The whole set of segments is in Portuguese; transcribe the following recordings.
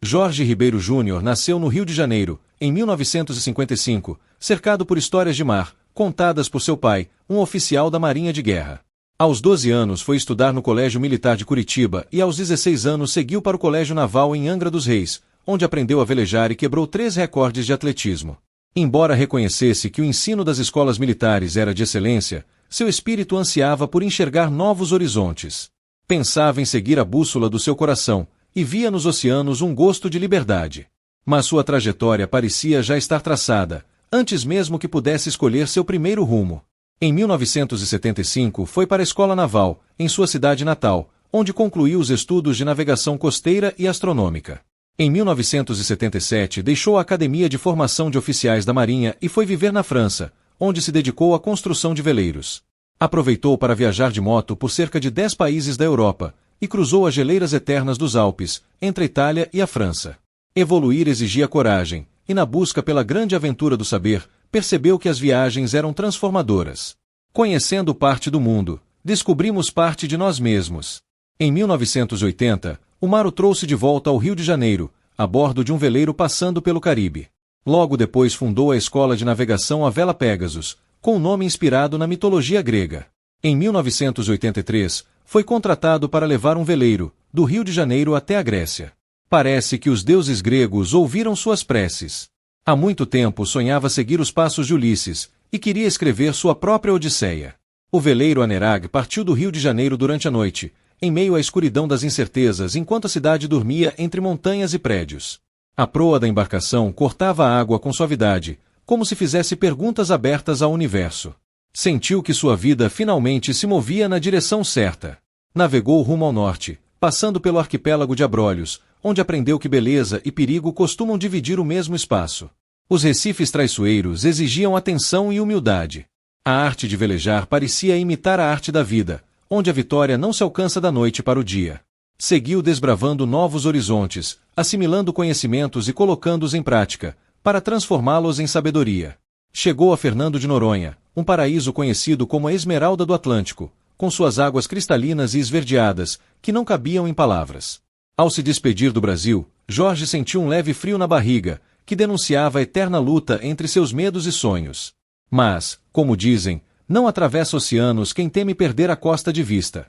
Jorge Ribeiro Júnior nasceu no Rio de Janeiro, em 1955, cercado por histórias de mar, contadas por seu pai, um oficial da Marinha de Guerra. Aos 12 anos foi estudar no Colégio Militar de Curitiba e aos 16 anos seguiu para o Colégio Naval em Angra dos Reis, onde aprendeu a velejar e quebrou 3 recordes de atletismo. Embora reconhecesse que o ensino das escolas militares era de excelência, seu espírito ansiava por enxergar novos horizontes. Pensava em seguir a bússola do seu coração, e via nos oceanos um gosto de liberdade. Mas sua trajetória parecia já estar traçada, antes mesmo que pudesse escolher seu primeiro rumo. Em 1975 foi para a Escola Naval, em sua cidade natal, onde concluiu os estudos de navegação costeira e astronômica. Em 1977 deixou a Academia de Formação de Oficiais da Marinha e foi viver na França, onde se dedicou à construção de veleiros. Aproveitou para viajar de moto por cerca de 10 países da Europa, e cruzou as geleiras eternas dos Alpes, entre a Itália e a França. Evoluir exigia coragem, e na busca pela grande aventura do saber, percebeu que as viagens eram transformadoras. Conhecendo parte do mundo, descobrimos parte de nós mesmos. Em 1980, o mar o trouxe de volta ao Rio de Janeiro, a bordo de um veleiro passando pelo Caribe. Logo depois fundou a Escola de Navegação à Vela Pegasus, com o nome inspirado na mitologia grega. Em 1983, foi contratado para levar um veleiro, do Rio de Janeiro até a Grécia. Parece que os deuses gregos ouviram suas preces. Há muito tempo sonhava seguir os passos de Ulisses, e queria escrever sua própria Odisseia. O veleiro Anerag partiu do Rio de Janeiro durante a noite, em meio à escuridão das incertezas enquanto a cidade dormia entre montanhas e prédios. A proa da embarcação cortava a água com suavidade, como se fizesse perguntas abertas ao universo. Sentiu que sua vida finalmente se movia na direção certa. Navegou rumo ao norte, passando pelo arquipélago de Abrolhos, onde aprendeu que beleza e perigo costumam dividir o mesmo espaço. Os recifes traiçoeiros exigiam atenção e humildade. A arte de velejar parecia imitar a arte da vida, onde a vitória não se alcança da noite para o dia. Seguiu desbravando novos horizontes, assimilando conhecimentos e colocando-os em prática, para transformá-los em sabedoria. Chegou a Fernando de Noronha, um paraíso conhecido como a Esmeralda do Atlântico, com suas águas cristalinas e esverdeadas, que não cabiam em palavras. Ao se despedir do Brasil, Jorge sentiu um leve frio na barriga, que denunciava a eterna luta entre seus medos e sonhos. Mas, como dizem, não atravessa oceanos quem teme perder a costa de vista.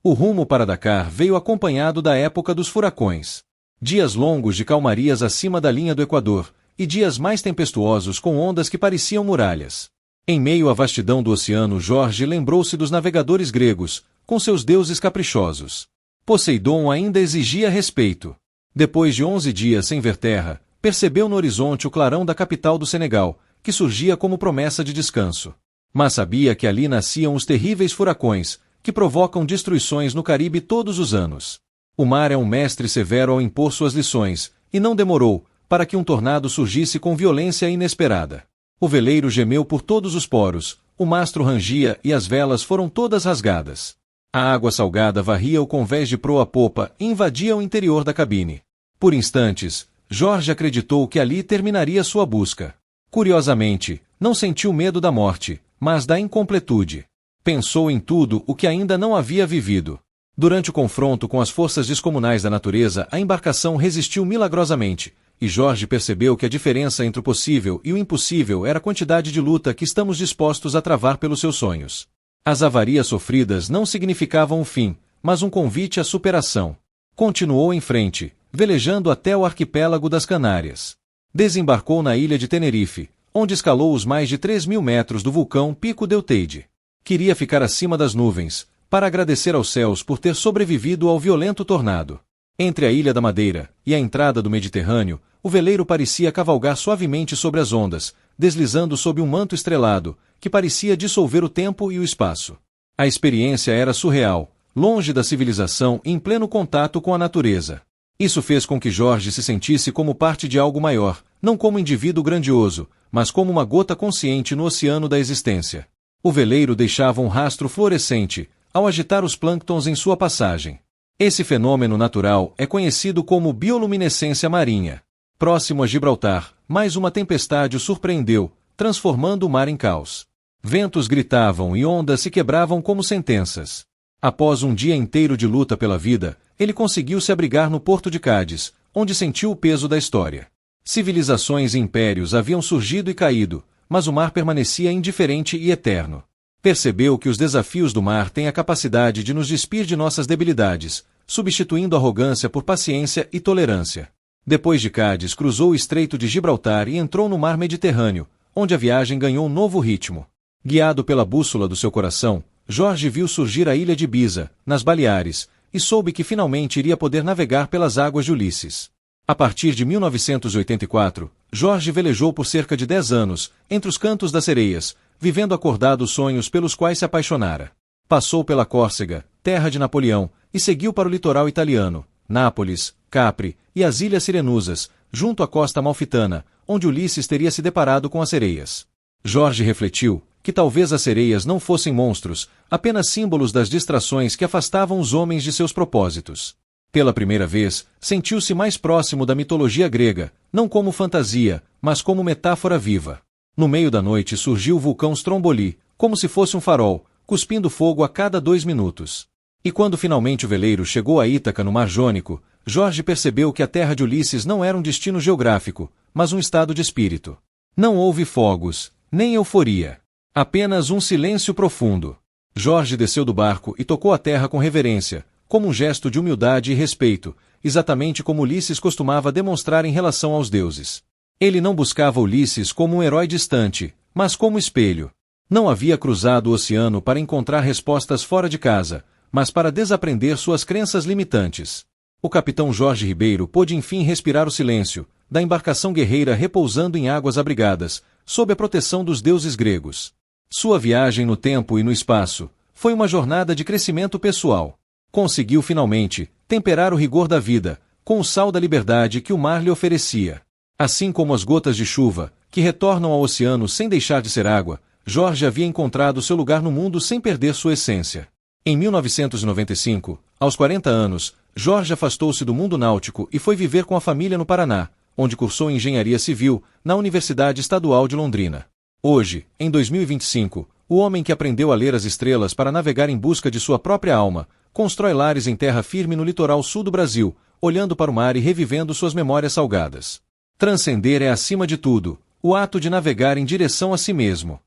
O rumo para Dakar veio acompanhado da época dos furacões. Dias longos de calmarias acima da linha do Equador, e dias mais tempestuosos com ondas que pareciam muralhas. Em meio à vastidão do oceano, Jorge lembrou-se dos navegadores gregos, com seus deuses caprichosos. Poseidon ainda exigia respeito. Depois de 11 dias sem ver terra, percebeu no horizonte o clarão da capital do Senegal, que surgia como promessa de descanso. Mas sabia que ali nasciam os terríveis furacões, que provocam destruições no Caribe todos os anos. O mar é um mestre severo ao impor suas lições, e não demorou, para que um tornado surgisse com violência inesperada. O veleiro gemeu por todos os poros, o mastro rangia e as velas foram todas rasgadas. A água salgada varria o convés de proa a popa e invadia o interior da cabine. Por instantes, Jorge acreditou que ali terminaria sua busca. Curiosamente, não sentiu medo da morte, mas da incompletude. Pensou em tudo o que ainda não havia vivido. Durante o confronto com as forças descomunais da natureza, a embarcação resistiu milagrosamente, e Jorge percebeu que a diferença entre o possível e o impossível era a quantidade de luta que estamos dispostos a travar pelos seus sonhos. As avarias sofridas não significavam o fim, mas um convite à superação. Continuou em frente, velejando até o arquipélago das Canárias. Desembarcou na ilha de Tenerife, onde escalou os mais de 3.000 metros do vulcão Pico del Teide. Queria ficar acima das nuvens, para agradecer aos céus por ter sobrevivido ao violento tornado. Entre a Ilha da Madeira e a entrada do Mediterrâneo, o veleiro parecia cavalgar suavemente sobre as ondas, deslizando sob um manto estrelado, que parecia dissolver o tempo e o espaço. A experiência era surreal, longe da civilização e em pleno contato com a natureza. Isso fez com que Jorge se sentisse como parte de algo maior, não como indivíduo grandioso, mas como uma gota consciente no oceano da existência. O veleiro deixava um rastro fluorescente, ao agitar os plânctons em sua passagem. Esse fenômeno natural é conhecido como bioluminescência marinha. Próximo a Gibraltar, mais uma tempestade o surpreendeu, transformando o mar em caos. Ventos gritavam e ondas se quebravam como sentenças. Após um dia inteiro de luta pela vida, ele conseguiu se abrigar no porto de Cádiz, onde sentiu o peso da história. Civilizações e impérios haviam surgido e caído, mas o mar permanecia indiferente e eterno. Percebeu que os desafios do mar têm a capacidade de nos despir de nossas debilidades, substituindo arrogância por paciência e tolerância. Depois de Cádiz, cruzou o Estreito de Gibraltar e entrou no mar Mediterrâneo, onde a viagem ganhou um novo ritmo. Guiado pela bússola do seu coração, Jorge viu surgir a ilha de Ibiza, nas Baleares, e soube que finalmente iria poder navegar pelas águas de Ulisses. A partir de 1984, Jorge velejou por cerca de 10 anos, entre os cantos das sereias, vivendo acordado os sonhos pelos quais se apaixonara. Passou pela Córcega, terra de Napoleão, e seguiu para o litoral italiano, Nápoles, Capri e as Ilhas Sirenusas, junto à costa amalfitana, onde Ulisses teria se deparado com as sereias. Jorge refletiu que talvez as sereias não fossem monstros, apenas símbolos das distrações que afastavam os homens de seus propósitos. Pela primeira vez, sentiu-se mais próximo da mitologia grega, não como fantasia, mas como metáfora viva. No meio da noite surgiu o vulcão Stromboli, como se fosse um farol, cuspindo fogo a cada 2 minutos. E quando finalmente o veleiro chegou a Ítaca no Mar Jônico, Jorge percebeu que a terra de Ulisses não era um destino geográfico, mas um estado de espírito. Não houve fogos, nem euforia. Apenas um silêncio profundo. Jorge desceu do barco e tocou a terra com reverência, como um gesto de humildade e respeito, exatamente como Ulisses costumava demonstrar em relação aos deuses. Ele não buscava Ulisses como um herói distante, mas como espelho. Não havia cruzado o oceano para encontrar respostas fora de casa, mas para desaprender suas crenças limitantes. O capitão Jorge Ribeiro pôde enfim respirar o silêncio da embarcação guerreira repousando em águas abrigadas, sob a proteção dos deuses gregos. Sua viagem no tempo e no espaço foi uma jornada de crescimento pessoal. Conseguiu finalmente temperar o rigor da vida com o sal da liberdade que o mar lhe oferecia. Assim como as gotas de chuva, que retornam ao oceano sem deixar de ser água, Jorge havia encontrado seu lugar no mundo sem perder sua essência. Em 1995, aos 40 anos, Jorge afastou-se do mundo náutico e foi viver com a família no Paraná, onde cursou engenharia civil na Universidade Estadual de Londrina. Hoje, em 2025, o homem que aprendeu a ler as estrelas para navegar em busca de sua própria alma, constrói lares em terra firme no litoral sul do Brasil, olhando para o mar e revivendo suas memórias salgadas. Transcender é, acima de tudo, o ato de navegar em direção a si mesmo.